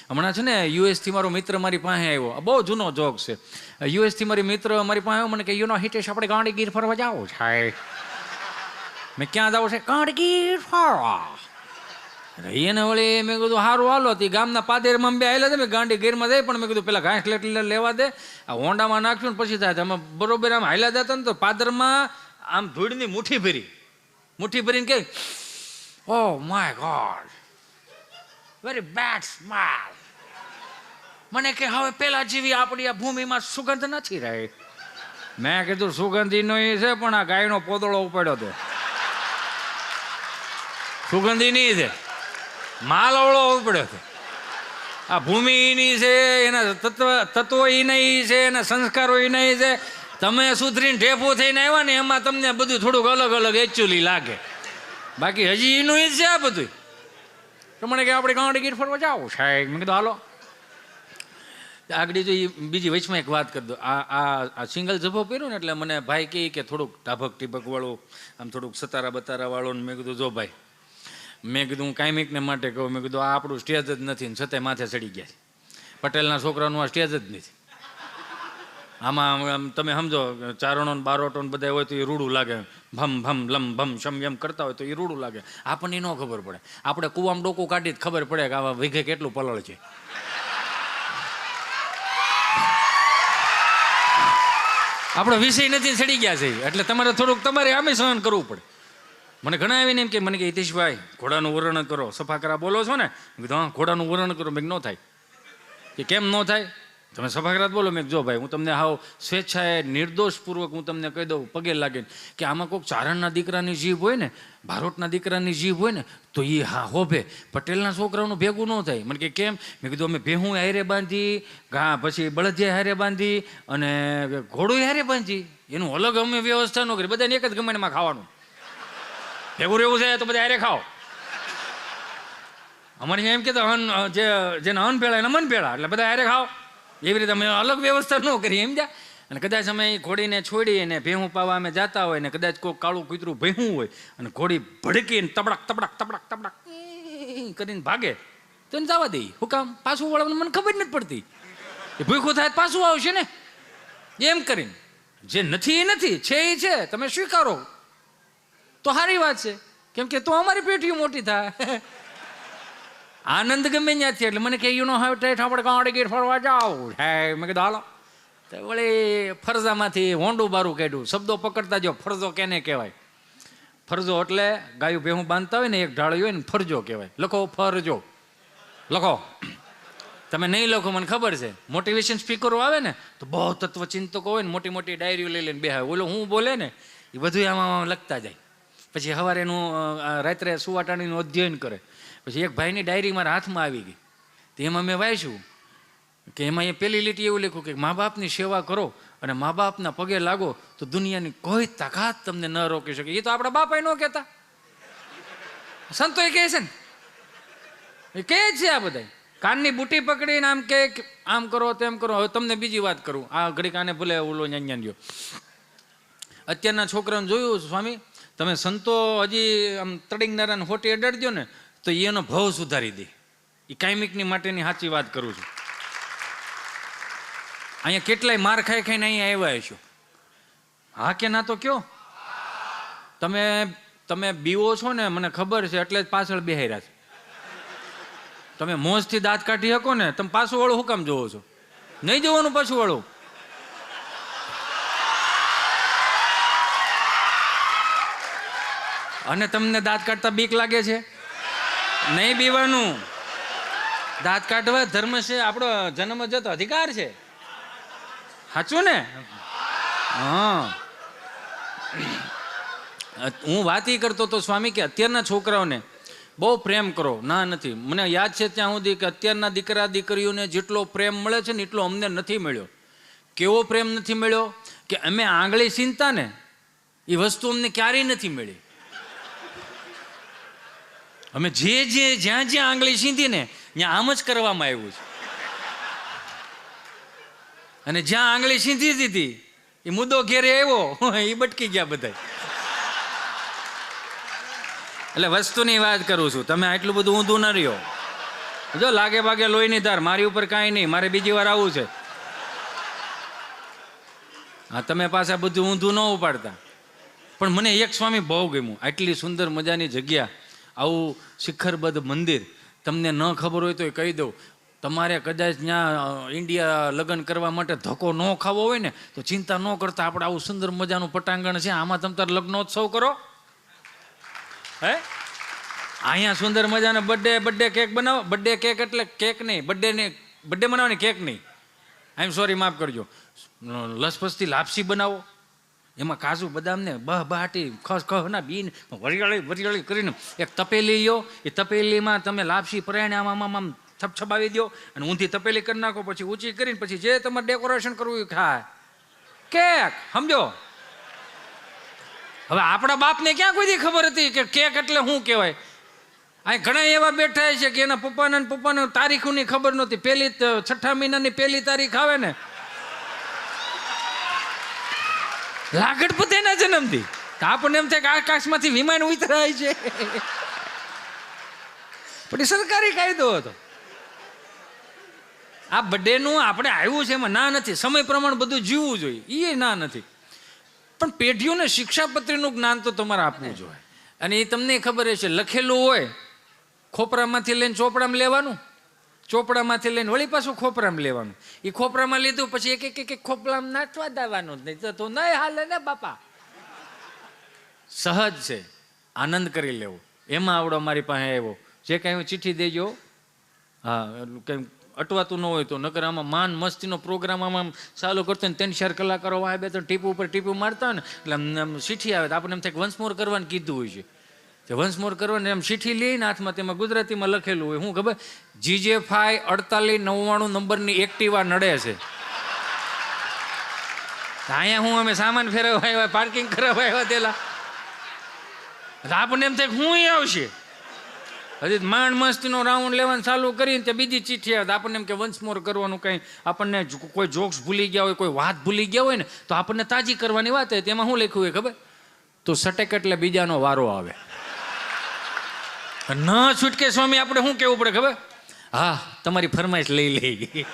હમણાં છે ને યુએસથી મારો મિત્ર મારી પાસે આવ્યો, બહુ જૂનો જોક છે. યુએસથી મારી મિત્ર મારી પાસે આવ્યો, મને કે હિતેશ આપણે ગાંડીગીર ફરવા જાવ છે. મેં ક્યાં જાવ છે? ગાંડીગીર ફરવા. એને વળી મેં કીધું સારું હાલો. તે ગામના પાદેરમાં બે આવેલા છે, મેં ગાંડીગીરમાં જાય, પણ મેં કીધું પેલા ઘાસ લેવા દે, આ હોન્ડામાં નાખ્યું ને પછી થાય. અમે બરોબર આમ હાલ્યા જતા ને તો પાદરમાં આમ ધૂળની મુઠ્ઠી ભરીને કે oh my God very bad smell. મને કે હવે પેલા જેવી આપણી આ ભૂમિમાં સુગંધ નથી રહી. મેં કીધું સુગંધીનો એ છે, પણ આ ગાયનો પોદળો ઉપાડ્યો હતો. સુગંધી નહીં છે, માલવડો ઉપાડ્યો હતો. આ ભૂમિ એની છે, એના તત્વો એના છે, એના સંસ્કારો એના છે. તમે સુધરીને ઢેફો થઈને આવ્યા ને એમાં તમને બધું થોડુંક અલગ અલગ એકચ્યુઅલી લાગે, બાકી હજી એનું એ જ છે આ બધું. તો મને કે આપણે ગાંડીગીર ફરવા જાવ સાહેબ. મેં કીધું હાલો. આગળ જો બીજી વચમાં એક વાત કરી દો. આ સિંગલ જભો પહેર્યું ને એટલે મને ભાઈ કહે કે થોડુંક ટાભક ટીભક વાળું, આમ થોડુંક સતારા બતારા વાળું. મેં કીધું જો ભાઈ, મેં કીધું હું કાયમિકને માટે કહું, મેં કીધું આ આપણું સ્ટેજ જ નથી ને છતાંય માથે ચડી ગયા છે. પટેલના છોકરાનું આ સ્ટેજ જ નથી. આમાં તમે સમજો ચારણો ને બારોટો ને બધા હોય તો એ રૂડું લાગે, ભમ ભમ લમ ભમ શમ એમ કરતા હોય તો એ રૂડું લાગે. આપણને ન ખબર પડે. આપણે કૂવામાં ડોકું કાઢી જ ખબર પડે કે આવા વીઘે કેટલું પલળ છે. આપણો વિષય નથી, ચડી ગયા છે એટલે તમારે થોડુંક તમારે આમે સહન કરવું પડે. મને ઘણા આવીને એમ કે મને કે હિતેશભાઈ ઘોડાનું વર્ણન કરો, સફા કરા બોલો છો ને? મેં કીધું હા ઘોડાનું વર્ણન કરો. મેં ન થાય. કે કેમ ન થાય? તમે સફાકરાત બોલો. મેં જો ભાઈ હું તમને હાવ સ્વેચ્છાએ નિર્દોષપૂર્વક હું તમને કહી દઉં પગે લાગીને કે આમાં કોઈક ચારણના દીકરાની જીભ હોય ને, બારોટના દીકરાની જીભ હોય ને તો એ હા હોભે. પટેલના છોકરાઓનું ભેગું ન થાય. મને કે કેમ? મેં કીધું અમે ભેહું હારે બાંધી, પછી બળદિયા હારે બાંધી અને ઘોડું હારે બાંધી. એનું અલગ અમે વ્યવસ્થા ન કરી. બધાને એક જ ગમણમાં ખાવાનું. ભેગું રહેવું છે તો બધા હારે ખાઓ. અમારે એમ કે જેને અન્ન ભેળા એને મન ભેળા, એટલે બધા હારે ખાઓ. એવી રીતે અમે અલગ વ્યવસ્થા ન કરી સમજ્યા. અને કદાચ અમે ઘોડીને છોડી અને ભેહું પાવા અમે જતા હોય ને કદાચ કોઈ કાળું કૂતરું ભેહું હોય અને ઘોડી ભડકીને તબડક તબડક તબડક તબડક કરીને ભાગે તો એને જવા દઈ. હું કામ? પાછું વળવાનું મને ખબર નથી પડતી. એ ભૂખું થાય પાછું આવશે ને એમ કરીને. જે નથી એ નથી, છે એ છે. તમે સ્વીકારો તો સારી વાત છે, કેમ કે તો અમારી પેઢીઓ મોટી થાય. આનંદ ગમે ત્યાંથી. એટલે મને કે યુ નો હાવ ટેટ આપણે ગાંડીગીર ફરવા જાવ. હે મેં કીધું હાલો. તો વળી ફરજામાંથી હોંડું બારું કાઢ્યું. શબ્દો પકડતા જો. ફરજો કેને કહેવાય? ફરજો એટલે ગાયું ભેહું બાંધતા હોય ને એક ઢાળી હોય ને ફરજો કહેવાય. લખો ફરજો, લખો. તમે નહીં લખો મને ખબર છે. મોટિવેશન સ્પીકરો આવે ને તો બહુ તત્વચિંતકો હોય ને મોટી મોટી ડાયરીઓ લઈ લઈને બેહાય. ઓલો હું બોલે ને એ બધું આમાં લખતા જાય. પછી સવારે એનું રાત્રે સુવાટાણીનું અધ્યયન કરે. પછી એક ભાઈની ડાયરી મારા હાથમાં આવી ગઈ. તો એમાં મેં વાંચ્યું કે એમાં એ પેલી લીટી એવું લખ્યું કે મા બાપની સેવા કરો અને મા બાપના પગે લાગો તો દુનિયાની કોઈ તાકાત તમને ન રોકી શકે. એ તો આપણા બાપા ન કહેતા, સંતો એ કહે છે ને, એ કહે છે આ બધા. કાનની બુટી પકડીને આમ કે આમ કરો તેમ કરો. હવે તમને બીજી વાત કરું. આ ઘડી કાને ભલે ઓલો ન્યાન્યા ગયો. અત્યારના છોકરાને જોયું સ્વામી, તમે સંતો હજી આમ તડીંગનારાને હોટી અડાડજો ને તો એનો ભાવ સુધારી દે. એ કાયમિકની માટેની સાચી વાત કરું છું. અહીંયા કેટલાય માર ખાઈ ખાઈને અહીંયા આવ્યા છો. હા કે ના તો કયો? તમે બીવો છો ને મને ખબર છે, એટલે જ પાછળ બેહાર્યા છે. તમે મોજથી દાંત કાઢી શકો ને, તમે પાછું વાળું શું કામ જોવો છો? નહીં જોવાનું પાછું વાળું. અને તમને દાંત કાઢતા બીક લાગે છે? નહીં બીવાનું. દાંત કાઢવા ધર્મ છે, આપણો જન્મ જતો અધિકાર છે. સાચું ને? હા. હું વાત એ કરતો તો સ્વામી કે અત્યારના છોકરાઓને બહુ પ્રેમ કરો. ના નથી. મને યાદ છે ત્યાં સુધી કે અત્યારના દીકરા દીકરીઓને જેટલો પ્રેમ મળે છે ને એટલો અમને નથી મળ્યો. કેવો પ્રેમ નથી મળ્યો કે અમે આંગળી સીનતા ને એ વસ્તુ અમને ક્યારેય નથી મળી. અમે જ્યાં આંગળી સીંધી ને ત્યાં આમ જ કરવામાં આવ્યું છે. અને જ્યાં આંગળી સીંધી દીધી એ મુદ્દો ઘેરે આવ્યો એ બટકી ગયા બધા. એટલે વસ્તુની વાત કરું છું. તમે આટલું બધું ઊંધું ન રહ્યો. જો લાગે ભાગે લોહીની ધાર, મારી ઉપર કાંઈ નહીં, મારે બીજી વાર આવવું છે. હા, તમે પાછા બધું ઊંધું ન ઉપાડતા. પણ મને એક સ્વામી બહુ ગમ્યું. આટલી સુંદર મજાની જગ્યા, આવું શિખરબદ્ધ મંદિર. તમને ન ખબર હોય તો કહી દઉં, તમારે કદાચ ત્યાં ઇન્ડિયા લગ્ન કરવા માટે ધક્કો ન ખાવો હોય ને તો ચિંતા ન કરતા, આપણે આવું સુંદર મજાનું પટાંગણ છે, આમાં તમે તાર લગ્નોત્સવ કરો. હે, અહીંયા સુંદર મજાનો બર્થડે કેક બનાવો. બર્થડે કેક એટલે કેક નહીં, બર્થડે બનાવવાની કેક નહીં. આઈ એમ સોરી, માફ કરજો. લસપસથી લાપસી બનાવો, એમાં કાજુ બદામ ને બહાટી ખસખસના બીન વરિયાળી કરીને એક તપેલી લો. એ તપેલીમાં તમે લાપસી પરાયણે આમ છપછપાવી દો અને ઊંધી તપેલી કરી નાખો. પછી ઊંચી કરીને પછી જે તમારે ડેકોરેશન કરવું એ ખાય કેક. સમજો? હવે આપણા બાપને ક્યાં કોઈ દી ખબર હતી કે કેક એટલે શું કહેવાય? અહીં ઘણા એવા બેઠા છે કે એના પપ્પાને તારીખોની ખબર નહોતી. પહેલી 6 મહિનાની પહેલી તારીખ આવે ને, લાગડ પોતાના જન્મથી, આપણને એમ થાય કે આકાશમાંથી વિમાન ઉતરાય છે. પણ સરકારી કાયદો હતો. આ બર્થડેનું આપણે આવ્યું છે એમાં ના નથી. સમય પ્રમાણે બધું જીવવું જોઈએ, એ ના નથી. પણ પેઢીઓને શિક્ષાપત્રીનું જ્ઞાન તો તમારે આપવું જોઈએ. અને એ તમને ખબર હશે, લખેલું હોય ખોપરામાંથી લઈને ચોપડામાં લેવાનું, ચોપડામાંથી લઈને વળી પાછું ખોપરામાં લેવાનું. એ ખોપરામાં લીધું પછી એક ખોપરામાં નાચવા દેવાનું જ નહીં તો નહીં હાલે ને બાપા. સહજ છે, આનંદ કરી લેવો. એમાં આવડો મારી પાસે આવ્યો, જે કાંઈ ચિઠ્ઠી દેજો. હા, કંઈ અટવાતું ન હોય તો. નકર આમાં માન મસ્તીનો પ્રોગ્રામ આમાં ચાલુ કરતો ને 3-4 કલાકારો આવે, 2-3 ટીપું ઉપર ટીપું મારતા હોય ને એટલે ચિઠ્ઠી આવે તો આપણને એમ થાય વન્સ મોર કરવાનું કીધું હોય છે. તે વન્સ મોર કરવાનું એમ ચિઠ્ઠી લઈને હાથમાં, તેમાં ગુજરાતીમાં લખેલું હોય. શું ખબર? GJ5 4899 નંબરની એક્ટિવા નડે છે. અહીંયા હું અમે સામાન ફેરવવા આવ્યા, પાર્કિંગ કરાવવા આવ્યા તેલા. આપણને એમ થાય હું આવશે. હજી માંડ મસ્તીનો રાઉન્ડ લેવાનું ચાલુ કરીને તે બીજી ચિઠ્ઠી આવે. આપણને એમ કે વન્સ મોર કરવાનું, કંઈ આપણને કોઈ જોક્સ ભૂલી ગયા હોય, કોઈ વાત ભૂલી ગયા હોય ને તો આપણને તાજી કરવાની વાત હોય. તેમાં શું લખ્યું હોય ખબર? તો સટેક એટલે બીજાનો વારો આવે. ન છૂટકે સ્વામી આપણે શું કહેવું પડે ખબર? હા, તમારી ફરમાઈશ લઈ લઈ.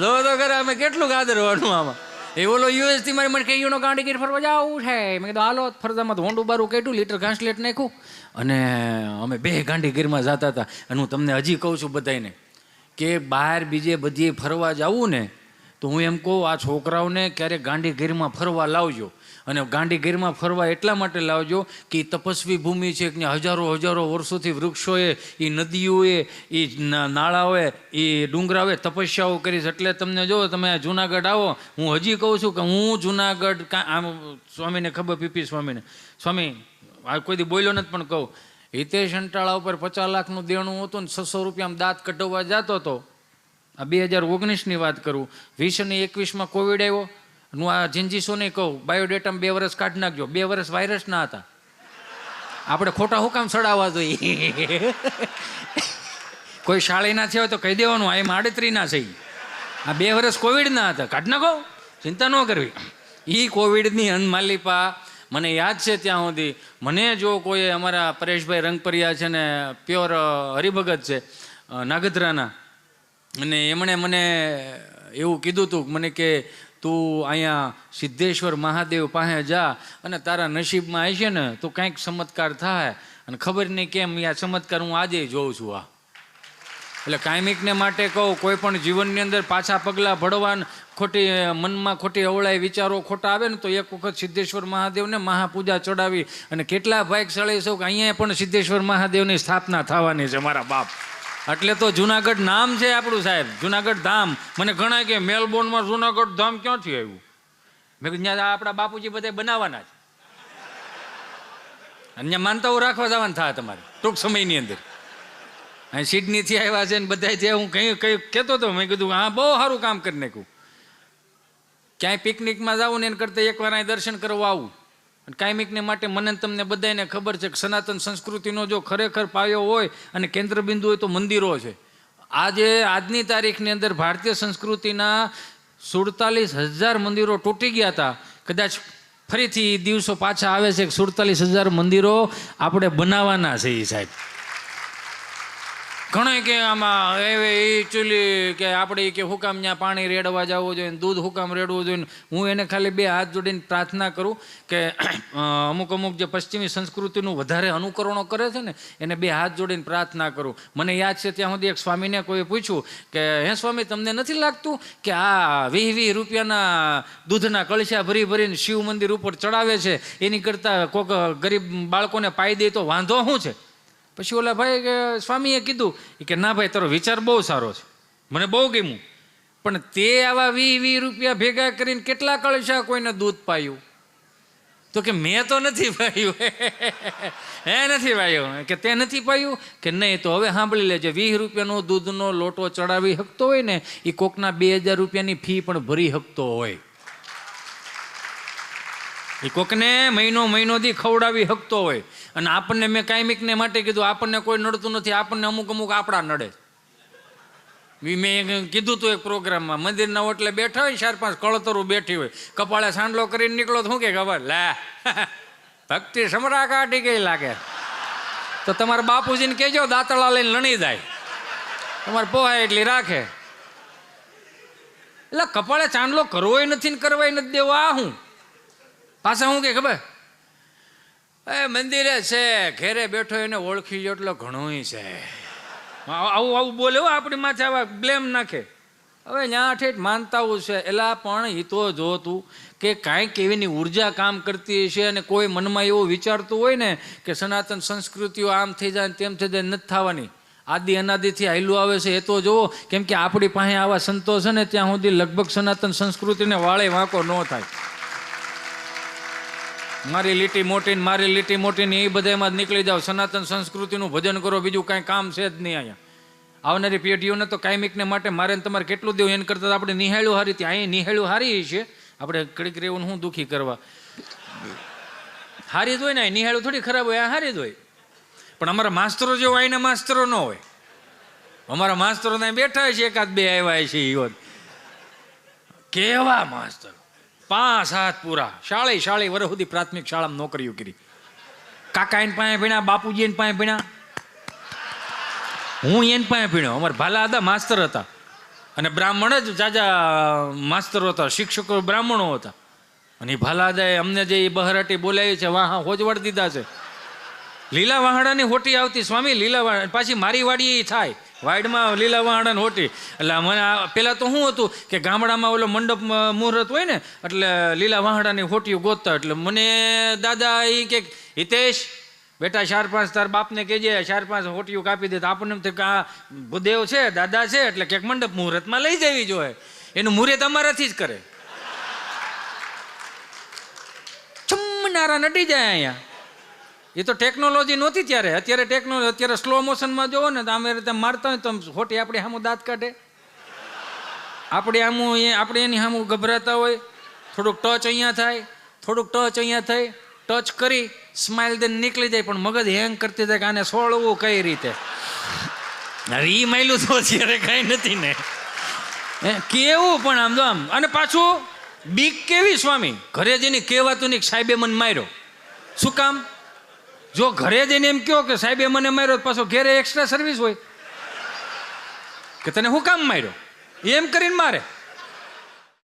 જો તો ખરે અમે કેટલું ગાદરવાનું આમાં. એ ઓલો યુએસથી મારી મને કહ્યું ગાંડીગીર ફરવા જવું છે. મેં કીધું હાલો. ફરજામાં તો હોંડું બારું કાઢ્યું, લીટર ઘાસલેટ નાખ્યું અને અમે 2 ગાંડીગીરમાં જતા હતા. અને હું તમને હજી કહું છું બધાને કે બહાર બીજે બધીએ ફરવા જવું ને તો હું એમ કહું, આ છોકરાઓને ક્યારેક ગાંડીગીરમાં ફરવા લાવજો. અને ગાંડીગીરમાં ફરવા એટલા માટે લાવજો કે તપસ્વી ભૂમિ છે, કે હજારો વર્ષોથી વૃક્ષોએ, એ નદીઓએ, એ નાળાઓએ, એ ડુંગરાઓએ તપસ્યાઓ કરી છે. એટલે તમને જો તમે જુનાગઢ આવો, હું હજી કહું છું કે હું જુનાગઢ આમ સ્વામીને ખબર, પીપી સ્વામીને, સ્વામી આ કોઈ દી બોલ્યો નથી પણ કહું, હિતેશ અંટાળા ઉપર 50 લાખનું દેણું હતું ને 600 રૂપિયામાં દાંત કઢાવવા જતો હતો. આ 2019ની વાત કરું. 20 અને 21માં કોવિડ આવ્યો. હું આ જિંજીસોને કહું, બાયોડેટામાં 2 વર્ષ કાઢી નાખજો. 2 વર્ષ વાયરસ ના હતા. આપણે ખોટા હુકામ ચડાવવા જોઈએ. કોઈ શાળીના થયા હોય તો કહી દેવાનું, આ એમ 38 ના છે. આ 2 વર્ષ કોવિડ ના હતા, કાઢી નાખો, ચિંતા ન કરવી. એ કોવિડની અનમાલિપા મને યાદ છે ત્યાં સુધી. મને જો કોઈ અમારા પરેશભાઈ રંગપરિયા છે ને પ્યોર હરિભગત છે નાગધરાના, અને એમણે મને એવું કીધું હતું મને કે તું અહીંયા સિદ્ધેશ્વર મહાદેવ પાસે જા અને તારા નસીબમાં હશે ને તો કંઈક ચમત્કાર થાય. અને ખબર નહીં કેમ આ ચમત્કાર હું આજે જોઉં છું. આ એટલે કાયમિકને માટે કહું, કોઈ પણ જીવનની અંદર પાછા પગલાં ભળવા, ખોટી મનમાં ખોટી અવળાઈ વિચારો ખોટા આવે ને તો એક વખત સિદ્ધેશ્વર મહાદેવને મહાપૂજા ચડાવી. અને કેટલા ભાગ્યશાળી છો કે અહીંયા પણ સિદ્ધેશ્વર મહાદેવની સ્થાપના થવાની છે મારા બાપ. એટલે તો જુનાગઢ નામ છે આપણું સાહેબ, જુનાગઢ ધામ. મને ઘણા કે મેલબોર્નમાં જુનાગઢ ધામ ક્યાંથી આવ્યું? મેં કીધું ત્યાં આપણા બાપુજી બધા બનાવવાના છે. અહીંયા માનતાઓ રાખવા જવાના થાય તમારે ટૂંક સમયની અંદર. અહીં સિડનીથી આવ્યા છે ને બધા ત્યાં હું કંઈ કહેતો હતો. મેં કીધું હા બહુ સારું કામ કરી નાખ્યું. ક્યાંય પિકનિકમાં જાઉં ને એને કરતાં એકવાર અહીં દર્શન કરવા આવું. અને કાયમિકને માટે મને તમને બધાને ખબર છે કે સનાતન સંસ્કૃતિનો જો ખરેખર પાયો હોય અને કેન્દ્રબિંદુ હોય તો મંદિરો છે. આજની તારીખની અંદર ભારતીય સંસ્કૃતિના 47,000 મંદિરો તૂટી ગયા હતા. કદાચ ફરીથી દિવસો પાછા આવે છે કે 47,000 મંદિરો આપણે બનાવવાના છે. એ સાહેબ ઘણા કે આમાં એ ચૂલી કે આપણે કે હુકામ ત્યાં પાણી રેડવા જવું જોઈએ, દૂધ હુકામ રેડવું જોઈએ. હું એને ખાલી 2 હાથ જોડીને પ્રાર્થના કરું કે અમુક જે પશ્ચિમી સંસ્કૃતિનું વધારે અનુકરણો કરે છે ને એને 2 હાથ જોડીને પ્રાર્થના કરું. મને યાદ છે ત્યાં સુધી એક સ્વામીને કોઈ પૂછ્યું કે હે સ્વામી, તમને નથી લાગતું કે આ 20-20 રૂપિયાના દૂધના કળશા ભરીને શિવ મંદિર ઉપર ચડાવે છે, એની કરતાં કોઈક ગરીબ બાળકોને પાઈ દે તો વાંધો શું છે? પછી ઓલા ભાઈ કે સ્વામીએ કીધું કે ના ભાઈ, તારો વિચાર બહુ સારો છે, મને બહુ ગમ્યું, પણ તે આવા 20-20 રૂપિયા ભેગા કરીને કેટલા કળશા કોઈને દૂધ પાયું? તો કે મેં તો નથી પાયું. નથી પાયું. કે તે નથી પાયું? કે નહીં. તો હવે સાંભળી લેજે, 20 રૂપિયાનો દૂધનો લોટો ચડાવી શકતો હોય ને એ કોકના 2000 રૂપિયાની ફી પણ ભરી શકતો હોય. એ કોકને મહિનો દી ખવડાવી શકતો હોય. અને આપણને મેં કાયમિકને માટે કીધું, આપણને કોઈ નડતું નથી, આપણને અમુક આપણા નડે. મેં કીધું હતું એક પ્રોગ્રામમાં, મંદિરના ઓટલે બેઠા હોય, 4-5 કળતરું બેઠી હોય, કપાળે સાંડલો કરીને નીકળો તો શું કે ખબર? લે ભક્તિ સમરા કાઢી ગઈ લાગે. તો તમારા બાપુજીને કહેજો દાંતળા લઈને લણી જાય, તમારે પોહાય એટલી રાખે. એટલે કપાળે ચાંદલો કરવો નથી ને કરવાય નથી દેવો. આ હું પાછા હું કે ખબર, મંદિરે છે, ઘેરે બેઠો એને ઓળખી જો એટલે ઘણું છે. આવું બોલે હો, આપણી માથે આવા બ્લેમ નાખે. હવે ત્યાં ઠેઠ માનતાઓ છે, એલા પણ એ તો જોતું કે કાંઈક એવીની ઉર્જા કામ કરતી છે. અને કોઈ મનમાં એવું વિચારતું હોય ને કે સનાતન સંસ્કૃતિઓ આમ થઈ જાય તેમ થઈ જાય, નથી થવાની. આદિ અનાદિથી હાયલું આવે છે એ તો જુઓ. કેમ કે આપણી પાસે આવા સંતો છે ને ત્યાં સુધી લગભગ સનાતન સંસ્કૃતિને વાળે વાંકો ન થાય. મારી લીટી મોટી ને એ બધામાં જ નીકળી જાઓ. સનાતન સંસ્કૃતિનું ભજન કરો, બીજું કાંઈ કામ છે જ નહીં. અહીંયા આવનારી પેઢીઓને તો કાયમિકને માટે મારે તમારે કેટલું દેવું, એને કરતાં આપણે નિહાળ્યું હારી. ત્યાં અહીં નિહાળ્યું હારી છે, આપણે કડીક રહેવું શું દુઃખી કરવા. હારી જ હોય ને, નિહાળ્યું થોડી ખરાબ હોય, આ હારી જ હોય. પણ અમારા માસ્તરો જેવો અહીંના માસ્તરો ન હોય. અમારા માસ્તરો ત્યાં બેઠા છે, 1-2 આવ્યા છે, ઈવન કેવા માસ્તર 5-7 પૂરા શાળી વર્ષ સુધી પ્રાથમિક શાળામાં નોકરીઓ કરી. કાકા એને પાસે ભણ્યા, બાપુજી એને પાસે ભણ્યા, હું એને પાસે ભણ્યો. અમારા ભાલા હતા, માસ્તર હતા, અને બ્રાહ્મણ જ જાજા માસ્તરો હતા, શિક્ષકો બ્રાહ્મણો હતા. અને એ ભાલા દાએ અમને જે બહરાટી બોલાવી છે, વાહ હોજવાડ દીધા છે. લીલા વાહડાની હોટી આવતી, સ્વામી લીલા વાહડા. પાછી મારી વાડી થાય વાડમાં લીલા વાહડાની હોટી. એટલે મને પહેલાં તો શું હતું કે ગામડામાં ઓલો મંડપ મુહૂર્ત હોય ને એટલે લીલા વાહડાની હોટીઓ ગોતતા. એટલે મને દાદા એ કે હિતેશ બેટા 4-5 તાર બાપને કહેજે 4-5 હોટીઓ કાપી દે. તો આપણને એમ કે આ ભૂદેવ છે, દાદા છે, એટલે ક્યાંક મંડપ મુહૂર્તમાં લઈ જવી જોઈએ. એનું મુહૂર્ત અમારાથી જ કરે. ચમનારા નડી જાય અહીંયા. એ તો ટેકનોલોજી નહોતી ત્યારે. અત્યારે ટેકનોલોજી, અત્યારે સ્લો મોશનમાં જોવો ને તો આમ રીતે મારતા હોય તો ખોટી આપણી સામું દાંત કાઢે, આપણે એની સામું ગભરાતા હોય. થોડુંક ટચ અહીંયા થાય, થોડુંક ટચ અહીંયા થાય, ટચ કરી સ્માઇલ દઈને નીકળી જાય. પણ મગજ હેંગ કરતી જાય કે આને સોળવું કઈ રીતે. હવે એ માયલું તો અત્યારે કાંઈ નથી ને, કેવું પણ આમ જો આમ. અને પાછું બીક કેવી સ્વામી, ઘરે જઈને કહેવાતું નહીં સાહેબે મને માર્યો. શું કામ? જો ઘરે જઈને એમ કહો કે સાહેબે મને માર્યો, પાછો ઘેરે એક્સ્ટ્રા સર્વિસ હોય કે તને શું કામ માર્યો, એમ કરીને મારે.